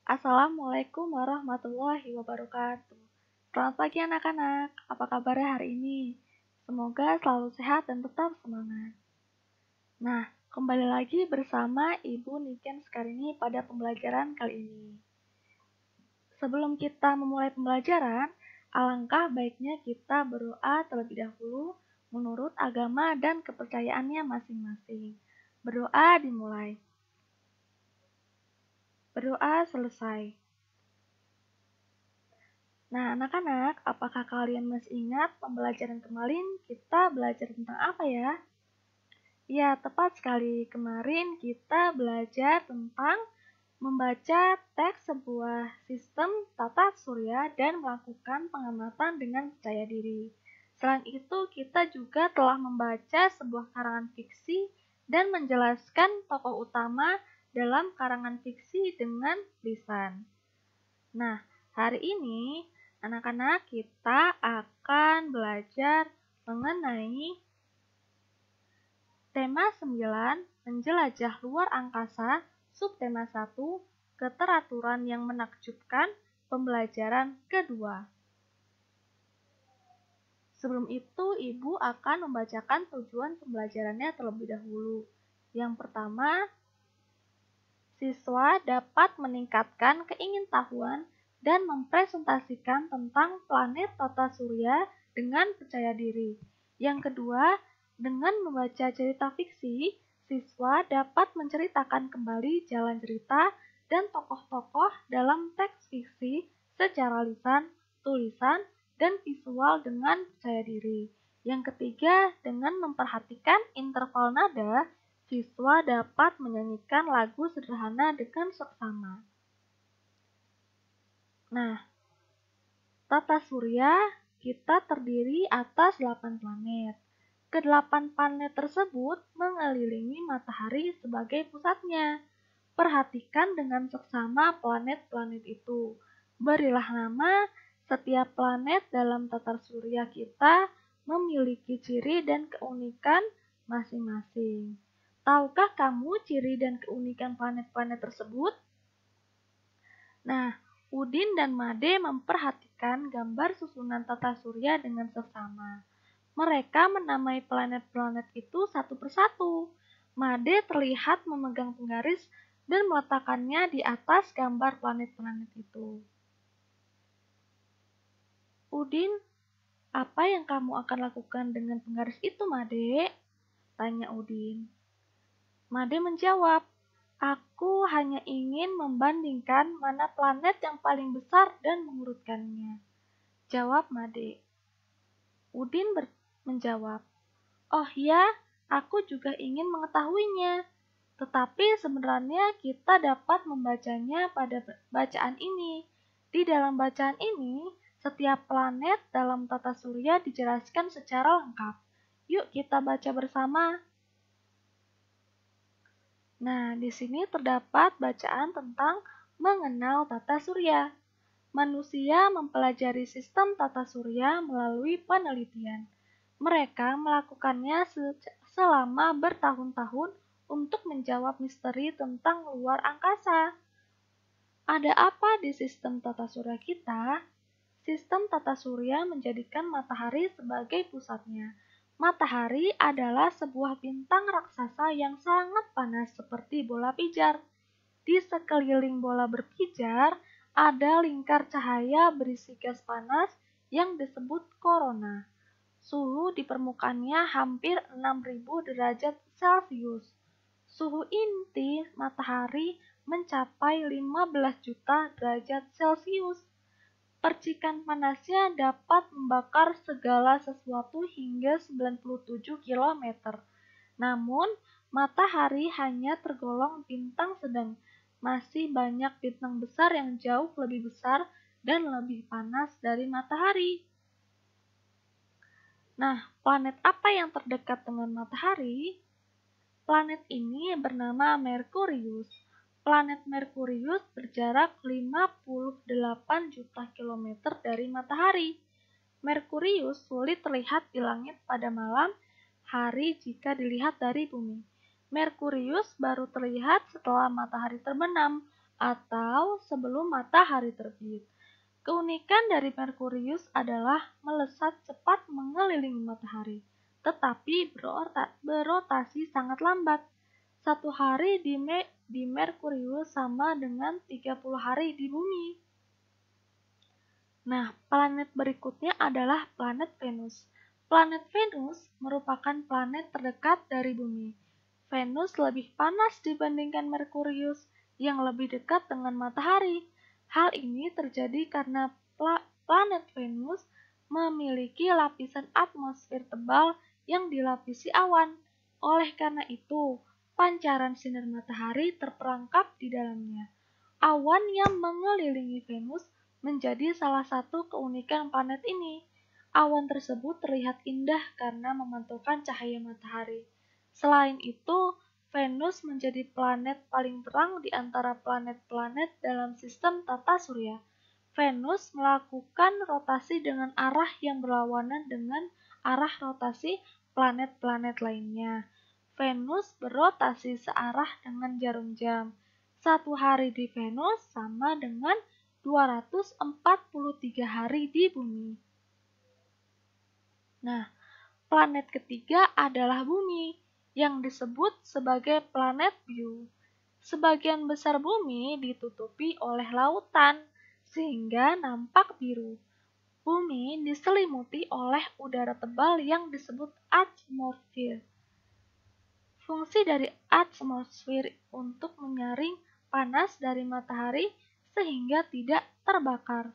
Assalamualaikum warahmatullahi wabarakatuh. Selamat pagi anak-anak, apa kabarnya hari ini? Semoga selalu sehat dan tetap semangat. Nah, kembali lagi bersama Ibu Niken Sekarini pada pembelajaran kali ini. Sebelum kita memulai pembelajaran, alangkah baiknya kita berdoa terlebih dahulu menurut agama dan kepercayaannya masing-masing. Berdoa dimulai. Berdoa selesai. Nah, anak-anak, apakah kalian masih ingat pembelajaran kemarin kita belajar tentang apa ya? Ya, tepat sekali. Kemarin kita belajar tentang membaca teks sebuah sistem tata surya dan melakukan pengamatan dengan percaya diri. Selain itu, kita juga telah membaca sebuah karangan fiksi dan menjelaskan tokoh utama dalam karangan fiksi dengan lisan. Nah, hari ini anak-anak kita akan belajar mengenai tema 9, menjelajah luar angkasa, subtema 1, keteraturan yang menakjubkan, pembelajaran kedua. Sebelum itu, Ibu akan membacakan tujuan pembelajarannya terlebih dahulu. Yang pertama, siswa dapat meningkatkan keingintahuan dan mempresentasikan tentang planet tata surya dengan percaya diri. Yang kedua, dengan membaca cerita fiksi, siswa dapat menceritakan kembali jalan cerita dan tokoh-tokoh dalam teks fiksi secara lisan, tulisan, dan visual dengan percaya diri. Yang ketiga, dengan memperhatikan interval nada, siswa dapat menyanyikan lagu sederhana dengan seksama. Nah, tata surya kita terdiri atas 8 planet. Kedelapan planet tersebut mengelilingi matahari sebagai pusatnya. Perhatikan dengan seksama planet-planet itu. Berilah nama setiap planet dalam tata surya kita memiliki ciri dan keunikan masing-masing. Tahukah kamu ciri dan keunikan planet-planet tersebut? Nah, Udin dan Made memperhatikan gambar susunan tata surya dengan seksama. Mereka menamai planet-planet itu satu persatu. Made terlihat memegang penggaris dan meletakkannya di atas gambar planet-planet itu. Udin, apa yang kamu akan lakukan dengan penggaris itu, Made? Tanya Udin. Made menjawab, aku hanya ingin membandingkan mana planet yang paling besar dan mengurutkannya. Jawab Made. Udin menjawab, oh ya, aku juga ingin mengetahuinya. Tetapi sebenarnya kita dapat membacanya pada bacaan ini. Di dalam bacaan ini, setiap planet dalam tata surya dijelaskan secara lengkap. Yuk kita baca bersama. Nah, di sini terdapat bacaan tentang mengenal tata surya. Manusia mempelajari sistem tata surya melalui penelitian. Mereka melakukannya selama bertahun-tahun untuk menjawab misteri tentang luar angkasa. Ada apa di sistem tata surya kita? Sistem tata surya menjadikan matahari sebagai pusatnya. Matahari adalah sebuah bintang raksasa yang sangat panas seperti bola pijar. Di sekeliling bola berpijar, ada lingkar cahaya berisi gas panas yang disebut korona. Suhu di permukaannya hampir 6.000 derajat Celcius. Suhu inti matahari mencapai 15 juta derajat Celcius. Percikan panasnya dapat membakar segala sesuatu hingga 97 km. Namun, matahari hanya tergolong bintang sedang. Masih banyak bintang besar yang jauh lebih besar dan lebih panas dari matahari. Nah, planet apa yang terdekat dengan matahari? Planet ini bernama Merkurius. Planet Merkurius berjarak 58 juta kilometer dari matahari. Merkurius sulit terlihat di langit pada malam hari jika dilihat dari bumi. Merkurius baru terlihat setelah matahari terbenam. atau sebelum matahari terbit. Keunikan dari Merkurius adalah melesat cepat mengelilingi matahari, tetapi berotasi sangat lambat. Satu hari di Merkurius sama dengan 30 hari di Bumi. Nah, planet berikutnya adalah planet Venus. Planet Venus merupakan planet terdekat dari Bumi. Venus lebih panas dibandingkan Merkurius yang lebih dekat dengan matahari. Hal ini terjadi karena planet Venus memiliki lapisan atmosfer tebal yang dilapisi awan. Oleh karena itu, pancaran sinar matahari terperangkap di dalamnya. Awan yang mengelilingi Venus menjadi salah satu keunikan planet ini. Awan tersebut terlihat indah karena memantulkan cahaya matahari. Selain itu, Venus menjadi planet paling terang di antara planet-planet dalam sistem tata surya. Venus melakukan rotasi dengan arah yang berlawanan dengan arah rotasi planet-planet lainnya. Venus berotasi searah dengan jarum jam. Satu hari di Venus sama dengan 243 hari di Bumi. Nah, planet ketiga adalah Bumi, yang disebut sebagai planet biru. Sebagian besar Bumi ditutupi oleh lautan, sehingga nampak biru. Bumi diselimuti oleh udara tebal yang disebut atmosfer. Fungsi dari atmosfer untuk menyaring panas dari matahari sehingga tidak terbakar.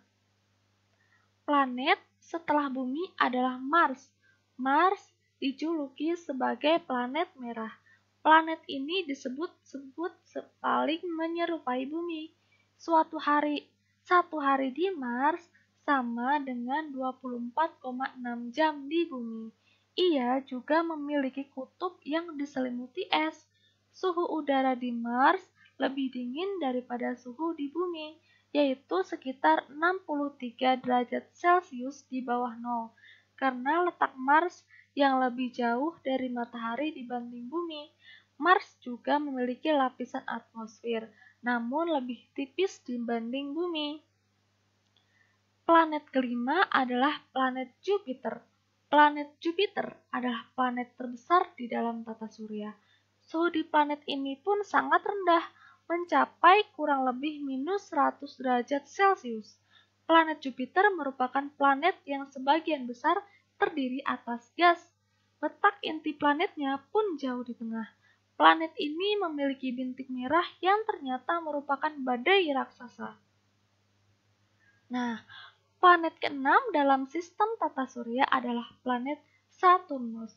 Planet setelah Bumi adalah Mars. Mars dijuluki sebagai planet merah. Planet ini disebut-sebut paling menyerupai Bumi. Satu hari di Mars sama dengan 24,6 jam di Bumi. Ia juga memiliki kutub yang diselimuti es. Suhu udara di Mars lebih dingin daripada suhu di Bumi, yaitu sekitar 63 derajat Celcius di bawah nol, karena letak Mars yang lebih jauh dari matahari dibanding Bumi. Mars juga memiliki lapisan atmosfer, namun lebih tipis dibanding Bumi. Planet kelima adalah planet Jupiter. Planet Jupiter adalah planet terbesar di dalam tata surya. Suhu di planet ini pun sangat rendah, mencapai kurang lebih minus 100 derajat Celcius. Planet Jupiter merupakan planet yang sebagian besar terdiri atas gas. Letak inti planetnya pun jauh di tengah. Planet ini memiliki bintik merah yang ternyata merupakan badai raksasa. Nah, planet keenam dalam sistem tata surya adalah planet Saturnus.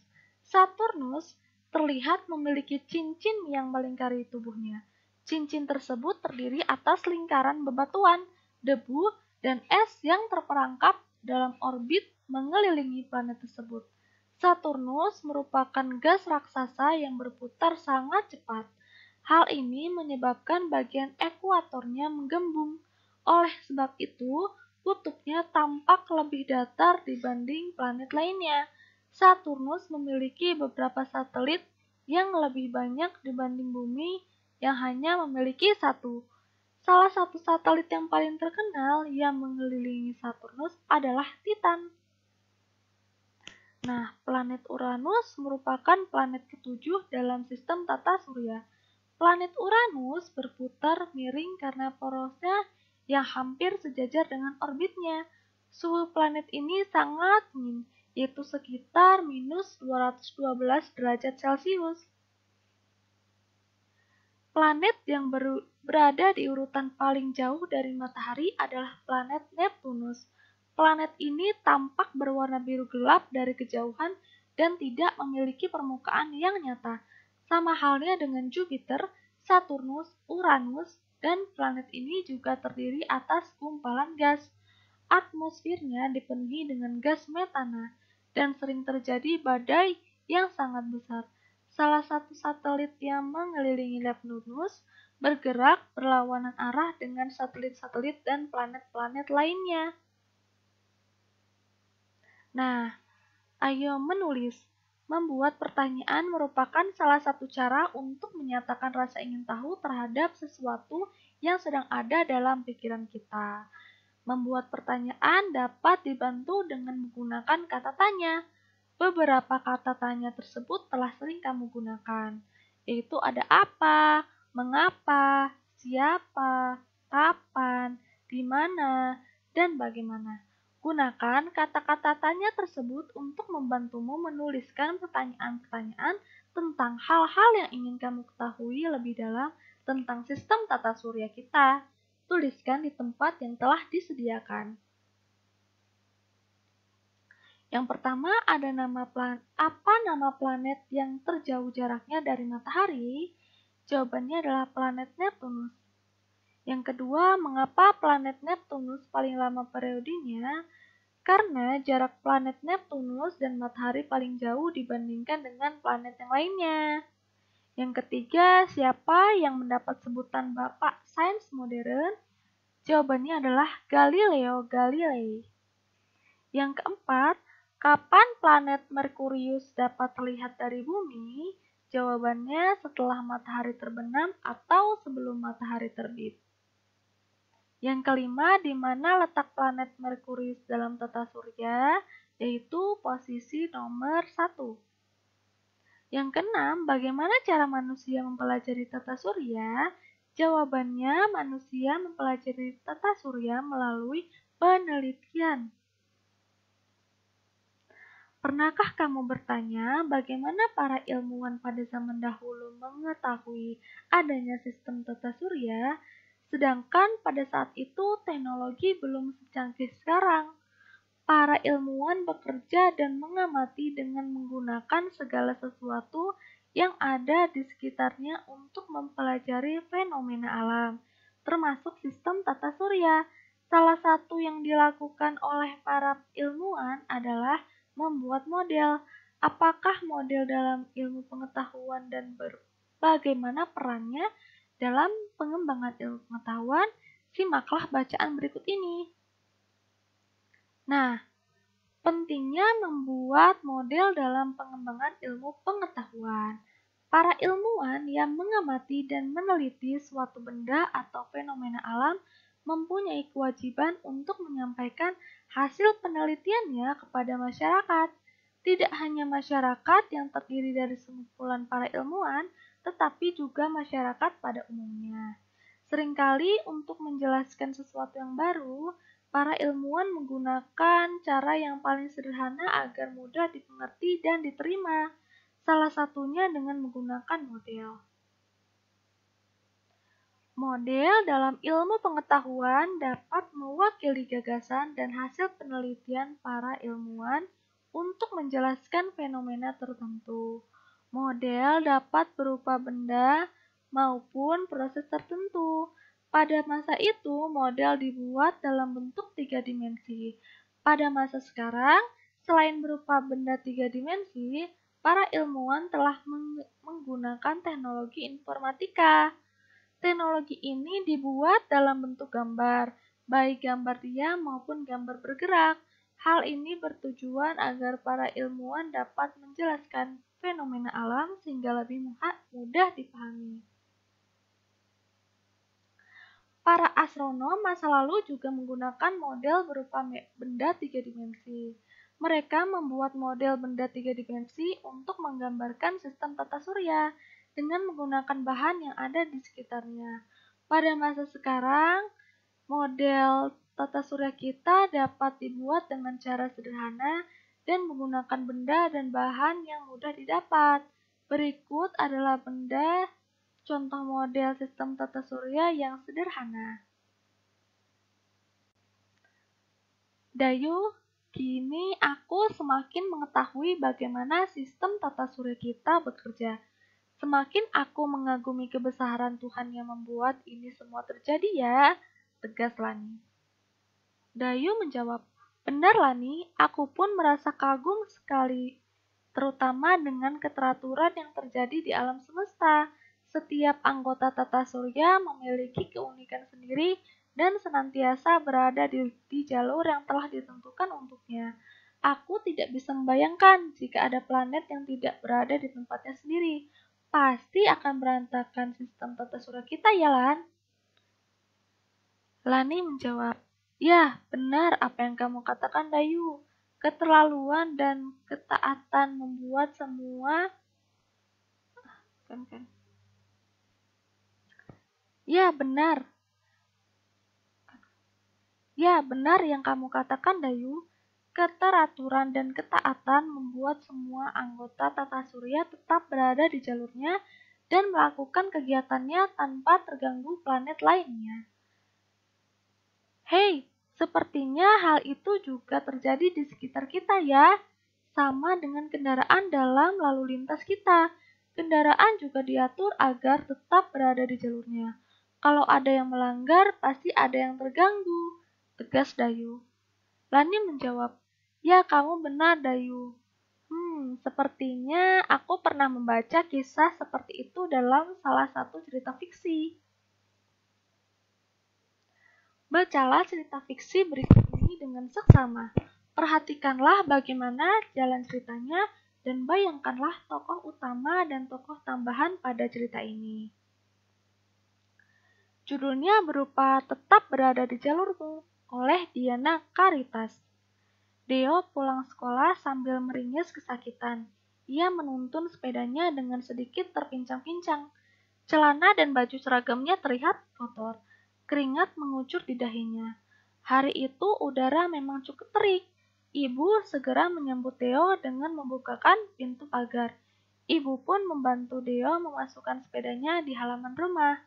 Saturnus terlihat memiliki cincin yang melingkari tubuhnya. Cincin tersebut terdiri atas lingkaran bebatuan, debu, dan es yang terperangkap dalam orbit mengelilingi planet tersebut. Saturnus merupakan gas raksasa yang berputar sangat cepat. Hal ini menyebabkan bagian ekuatornya menggembung. Oleh sebab itu, kutubnya tampak lebih datar dibanding planet lainnya. Saturnus memiliki beberapa satelit yang lebih banyak dibanding Bumi yang hanya memiliki satu. Salah satu satelit yang paling terkenal yang mengelilingi Saturnus adalah Titan. Nah, planet Uranus merupakan planet ketujuh dalam sistem tata surya. Planet Uranus berputar miring karena porosnya yang hampir sejajar dengan orbitnya. Suhu planet ini sangat dingin, yaitu sekitar minus 212 derajat Celcius. Planet yang berada di urutan paling jauh dari matahari adalah planet Neptunus. Planet ini tampak berwarna biru gelap dari kejauhan dan tidak memiliki permukaan yang nyata. Sama halnya dengan Jupiter, Saturnus, Uranus, dan planet ini juga terdiri atas gumpalan gas. Atmosfernya dipenuhi dengan gas metana dan sering terjadi badai yang sangat besar. Salah satu satelit yang mengelilingi Neptunus bergerak berlawanan arah dengan satelit-satelit dan planet-planet lainnya. Nah, ayo menulis. Membuat pertanyaan merupakan salah satu cara untuk menyatakan rasa ingin tahu terhadap sesuatu yang sedang ada dalam pikiran kita. Membuat pertanyaan dapat dibantu dengan menggunakan kata tanya. Beberapa kata tanya tersebut telah sering kamu gunakan, yaitu ada apa, mengapa, siapa, kapan, di mana, dan bagaimana. Gunakan kata-kata tanya tersebut untuk membantumu menuliskan pertanyaan-pertanyaan tentang hal-hal yang ingin kamu ketahui lebih dalam tentang sistem tata surya kita. Tuliskan di tempat yang telah disediakan. Yang pertama ada apa nama planet yang terjauh jaraknya dari matahari? Jawabannya adalah planet Neptunus. Yang kedua, mengapa planet Neptunus paling lama periodenya? Karena jarak planet Neptunus dan matahari paling jauh dibandingkan dengan planet yang lainnya. Yang ketiga, siapa yang mendapat sebutan Bapak Sains Modern? Jawabannya adalah Galileo Galilei. Yang keempat, kapan planet Merkurius dapat terlihat dari bumi? Jawabannya setelah matahari terbenam atau sebelum matahari terbit. Yang kelima, di mana letak planet Merkurius dalam tata surya? Yaitu posisi nomor 1. Yang keenam, bagaimana cara manusia mempelajari tata surya? Jawabannya, manusia mempelajari tata surya melalui penelitian. Pernahkah kamu bertanya bagaimana para ilmuwan pada zaman dahulu mengetahui adanya sistem tata surya, sedangkan pada saat itu teknologi belum secanggih sekarang? Para ilmuwan bekerja dan mengamati dengan menggunakan segala sesuatu yang ada di sekitarnya untuk mempelajari fenomena alam, termasuk sistem tata surya. Salah satu yang dilakukan oleh para ilmuwan adalah membuat model. Apakah model dalam ilmu pengetahuan dan bagaimana perannya dalam pengembangan ilmu pengetahuan? Simaklah bacaan berikut ini. Nah, pentingnya membuat model dalam pengembangan ilmu pengetahuan. Para ilmuwan yang mengamati dan meneliti suatu benda atau fenomena alam mempunyai kewajiban untuk menyampaikan hasil penelitiannya kepada masyarakat. Tidak hanya masyarakat yang terdiri dari sekumpulan para ilmuwan, tetapi juga masyarakat pada umumnya. Seringkali untuk menjelaskan sesuatu yang baru, para ilmuwan menggunakan cara yang paling sederhana agar mudah dimengerti dan diterima, salah satunya dengan menggunakan model. Model dalam ilmu pengetahuan dapat mewakili gagasan dan hasil penelitian para ilmuwan untuk menjelaskan fenomena tertentu. Model dapat berupa benda maupun proses tertentu. Pada masa itu, model dibuat dalam bentuk 3 dimensi. Pada masa sekarang, selain berupa benda 3 dimensi, para ilmuwan telah menggunakan teknologi informatika. Teknologi ini dibuat dalam bentuk gambar, baik gambar diam maupun gambar bergerak. Hal ini bertujuan agar para ilmuwan dapat menjelaskan fenomena alam sehingga lebih mudah dipahami. Para astronom masa lalu juga menggunakan model berupa benda 3 dimensi. Mereka membuat model benda 3 dimensi untuk menggambarkan sistem tata surya dengan menggunakan bahan yang ada di sekitarnya. Pada masa sekarang, model tata surya kita dapat dibuat dengan cara sederhana dan menggunakan benda dan bahan yang mudah didapat. Berikut adalah benda contoh model sistem tata surya yang sederhana. Dayu, kini aku semakin mengetahui bagaimana sistem tata surya kita bekerja. Semakin aku mengagumi kebesaran Tuhan yang membuat ini semua terjadi ya, tegas Lani. Dayu menjawab, benar Lani, aku pun merasa kagum sekali, terutama dengan keteraturan yang terjadi di alam semesta. Setiap anggota tata surya memiliki keunikan sendiri dan senantiasa berada di jalur yang telah ditentukan untuknya. Aku tidak bisa membayangkan jika ada planet yang tidak berada di tempatnya sendiri. Pasti akan berantakan sistem tata surya kita ya, Lan? Lani menjawab, "Ya, benar apa yang kamu katakan, Dayu. Keterlaluan dan ketaatan membuat semua..." Kan. Ya, benar. Ya, benar yang kamu katakan, Dayu. Keteraturan dan ketaatan membuat semua anggota Tata Surya tetap berada di jalurnya dan melakukan kegiatannya tanpa terganggu planet lainnya. Hei, sepertinya hal itu juga terjadi di sekitar kita ya. Sama dengan kendaraan dalam lalu lintas kita. Kendaraan juga diatur agar tetap berada di jalurnya. Kalau ada yang melanggar, pasti ada yang terganggu, tegas Dayu. Lani menjawab, "Ya, kamu benar, Dayu. Sepertinya aku pernah membaca kisah seperti itu dalam salah satu cerita fiksi." Bacalah cerita fiksi berikut ini dengan seksama. Perhatikanlah bagaimana jalan ceritanya dan bayangkanlah tokoh utama dan tokoh tambahan pada cerita ini. Judulnya berupa Tetap Berada di Jalurmu oleh Diana Caritas. Deo pulang sekolah sambil meringis kesakitan. Ia menuntun sepedanya dengan sedikit terpincang-pincang. Celana dan baju seragamnya terlihat kotor. Keringat mengucur di dahinya. Hari itu udara memang cukup terik. Ibu segera menyambut Deo dengan membukakan pintu pagar. Ibu pun membantu Deo memasukkan sepedanya di halaman rumah.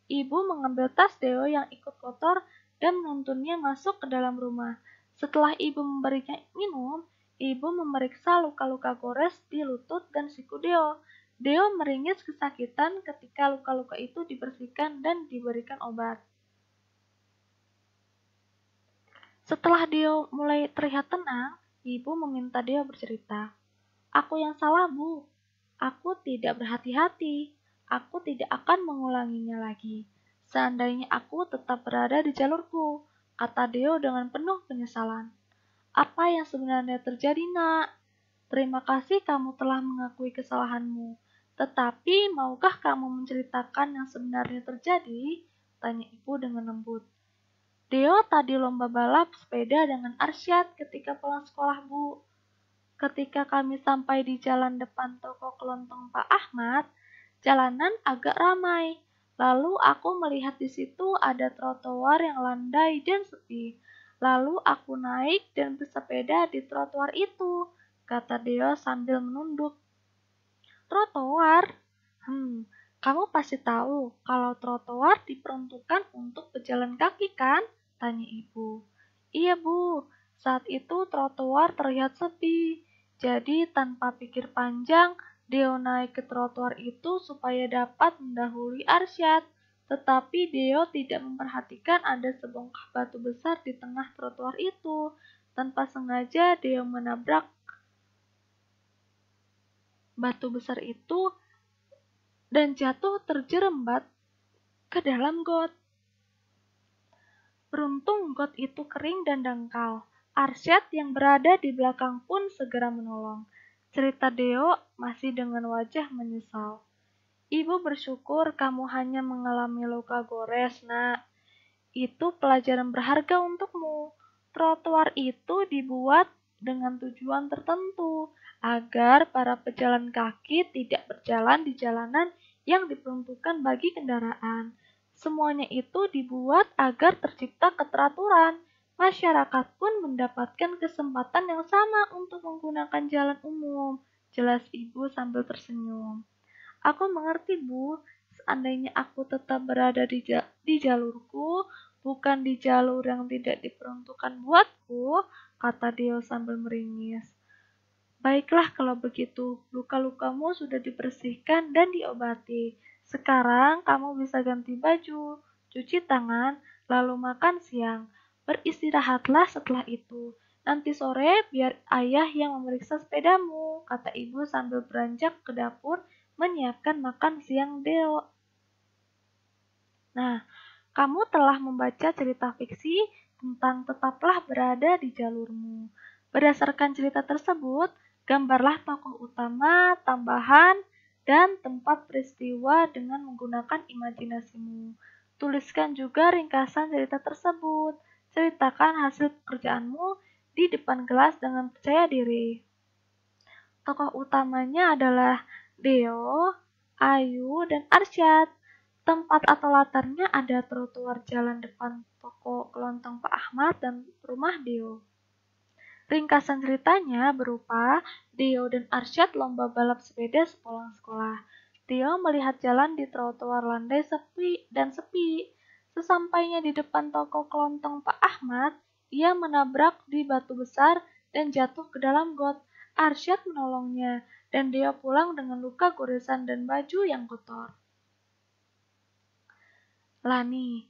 Ibu mengambil tas Deo yang ikut kotor dan menuntunnya masuk ke dalam rumah. Setelah ibu memberinya minum, ibu memeriksa luka-luka gores di lutut dan siku Deo. Deo meringis kesakitan ketika luka-luka itu dibersihkan dan diberikan obat. Setelah Deo mulai terlihat tenang, ibu meminta Deo bercerita. "Aku yang salah, Bu. Aku tidak berhati-hati. Aku tidak akan mengulanginya lagi. Seandainya aku tetap berada di jalurku," kata Deo dengan penuh penyesalan. "Apa yang sebenarnya terjadi, Nak? Terima kasih kamu telah mengakui kesalahanmu. Tetapi, maukah kamu menceritakan yang sebenarnya terjadi?" tanya ibu dengan lembut. "Deo tadi lomba balap sepeda dengan Arsyad ketika pulang sekolah, Bu. Ketika kami sampai di jalan depan toko kelontong Pak Ahmad, jalanan agak ramai. Lalu aku melihat di situ ada trotoar yang landai dan sepi. Lalu aku naik dan bersepeda di trotoar itu," kata Deo sambil menunduk. "Trotoar? Kamu pasti tahu kalau trotoar diperuntukkan untuk pejalan kaki kan?" tanya ibu. "Iya, Bu. Saat itu trotoar terlihat sepi. Jadi tanpa pikir panjang, Deo naik ke trotoar itu supaya dapat mendahului Arsyad. Tetapi Deo tidak memperhatikan ada sebongkah batu besar di tengah trotoar itu. Tanpa sengaja Deo menabrak batu besar itu dan jatuh terjerembat ke dalam got. Beruntung got itu kering dan dangkal. Arsyad yang berada di belakang pun segera menolong." Cerita Deo masih dengan wajah menyesal. "Ibu bersyukur kamu hanya mengalami luka gores, Nak. Itu pelajaran berharga untukmu. Trotoar itu dibuat dengan tujuan tertentu, agar para pejalan kaki tidak berjalan di jalanan yang diperuntukkan bagi kendaraan. Semuanya itu dibuat agar tercipta keteraturan. Masyarakat pun mendapatkan kesempatan yang sama untuk menggunakan jalan umum," jelas ibu sambil tersenyum. "Aku mengerti, Bu. Seandainya aku tetap berada di jalurku, bukan di jalur yang tidak diperuntukkan buatku," kata Dio sambil meringis. "Baiklah kalau begitu, luka-lukamu sudah dibersihkan dan diobati. Sekarang kamu bisa ganti baju, cuci tangan, lalu makan siang. Beristirahatlah setelah itu. Nanti sore biar ayah yang memeriksa sepedamu," kata ibu sambil beranjak ke dapur menyiapkan makan siang Deo. Nah, kamu telah membaca cerita fiksi tentang Tetaplah Berada di Jalurmu. Berdasarkan cerita tersebut, gambarlah tokoh utama, tambahan, dan tempat peristiwa dengan menggunakan imajinasimu. Tuliskan juga ringkasan cerita tersebut. Ceritakan hasil pekerjaanmu di depan kelas dengan percaya diri. Tokoh utamanya adalah Deo, Ayu, dan Arsyad. Tempat atau latarnya ada trotoar jalan depan toko kelontong Pak Ahmad dan rumah Deo. Ringkasan ceritanya berupa Deo dan Arsyad lomba balap sepeda sepulang sekolah. Deo melihat jalan di trotoar landai sepi. Sesampainya di depan toko kelontong Pak Ahmad, ia menabrak di batu besar dan jatuh ke dalam got. Arsyad menolongnya, dan Deo pulang dengan luka goresan dan baju yang kotor. Lani,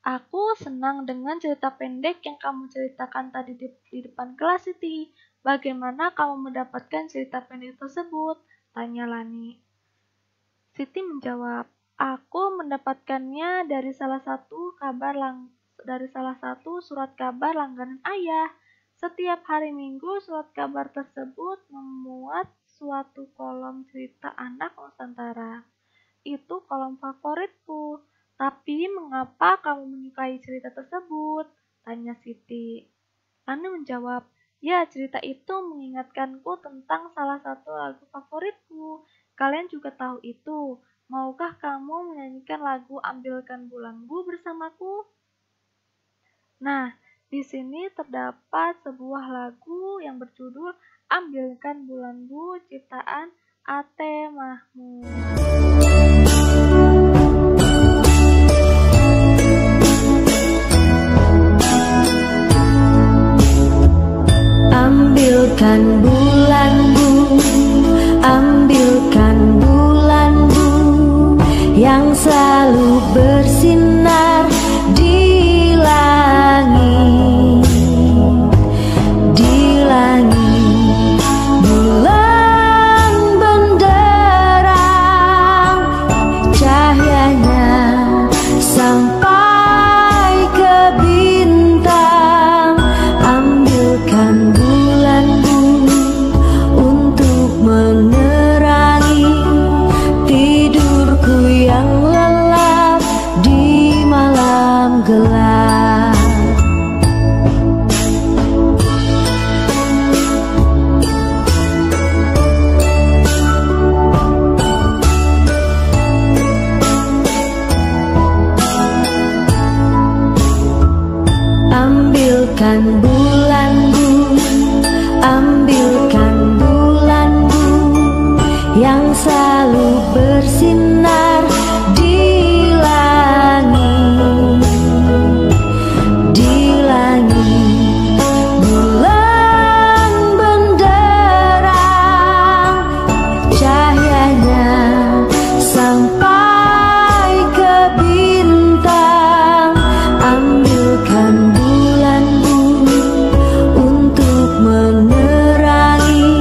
aku senang dengan cerita pendek yang kamu ceritakan tadi di depan kelas, Siti. Bagaimana kamu mendapatkan cerita pendek tersebut? Tanya Lani. Siti menjawab, aku mendapatkannya dari salah satu surat kabar langganan ayah. Setiap hari Minggu, surat kabar tersebut memuat suatu kolom cerita anak Nusantara. Itu kolom favoritku. Tapi mengapa kamu menyukai cerita tersebut? Tanya Siti. Lani menjawab, ya, cerita itu mengingatkanku tentang salah satu lagu favoritku. Kalian juga tahu itu. Maukah kamu menyanyikan lagu Ambilkan Bulanku bersamaku? Nah, di sini terdapat sebuah lagu yang berjudul Ambilkan Bulanku ciptaan A.T. Mahmud. Ambilkan bulanku, ambilkan bulanku yang selalu bersinar di langit, bulan benderang, cahyanya sampai ke bintang. Ambilkan bulanku untuk menerangi tidurku yang lelap di malam gelap. Ambilkan bulanku, ambilkan bulanku yang selalu bersinar di langit, bulan benderang, cahyanya sampai ke bintang. Ambilkan untuk menerangi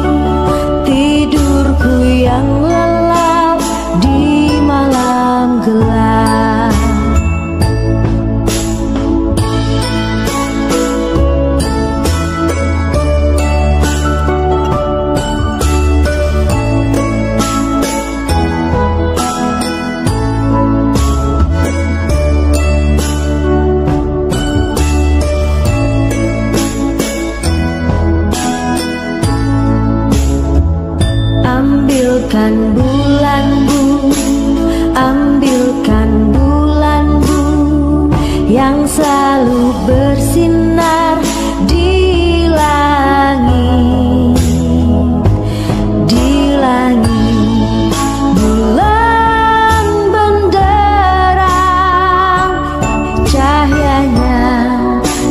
tidurku yang lelap di malam gelap. Ambilkan bulanku, ambilkan bulanku yang selalu bersinar di langit, bulan benderang, cahyanya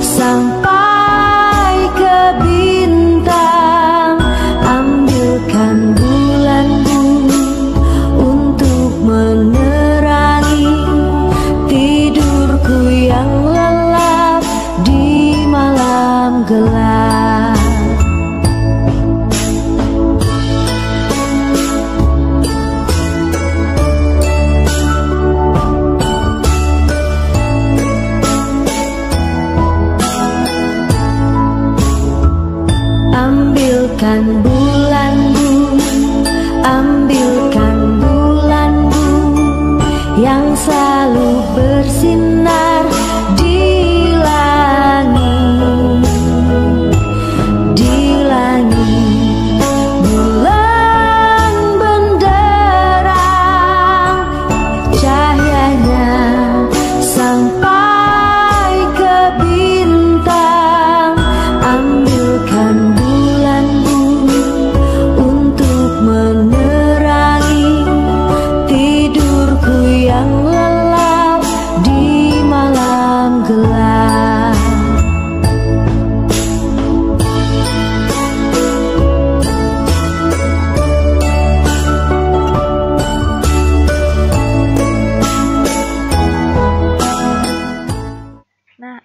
sampai ke bintang. Ambilkan untuk menerangi tidurku yang lelap di malam gelap. Ambilkan bulanku, ambilkan bulanku yang selalu bersinar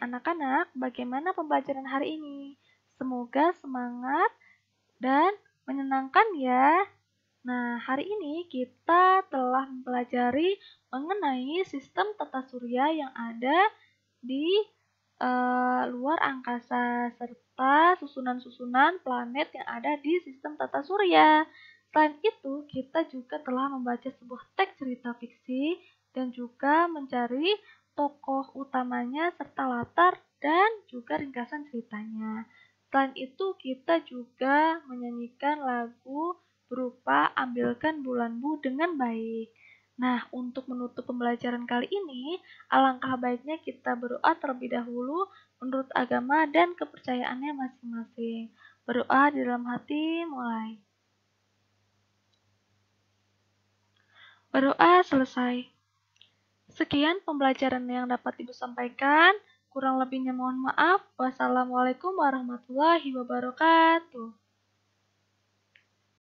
anak-anak, bagaimana pembelajaran hari ini? Semoga semangat dan menyenangkan ya. Nah, hari ini kita telah mempelajari mengenai sistem tata surya yang ada di luar angkasa serta susunan-susunan planet yang ada di sistem tata surya. Selain itu, kita juga telah membaca sebuah teks cerita fiksi dan juga mencari tokoh utamanya serta latar dan juga ringkasan ceritanya. Selain itu, kita juga menyanyikan lagu berupa Ambilkan Bulanmu dengan baik. Nah, untuk menutup pembelajaran kali ini, alangkah baiknya kita berdoa terlebih dahulu menurut agama dan kepercayaannya masing-masing. Berdoa di dalam hati mulai. Berdoa selesai. Sekian pembelajaran yang dapat Ibu sampaikan. Kurang lebihnya mohon maaf. Wassalamualaikum warahmatullahi wabarakatuh.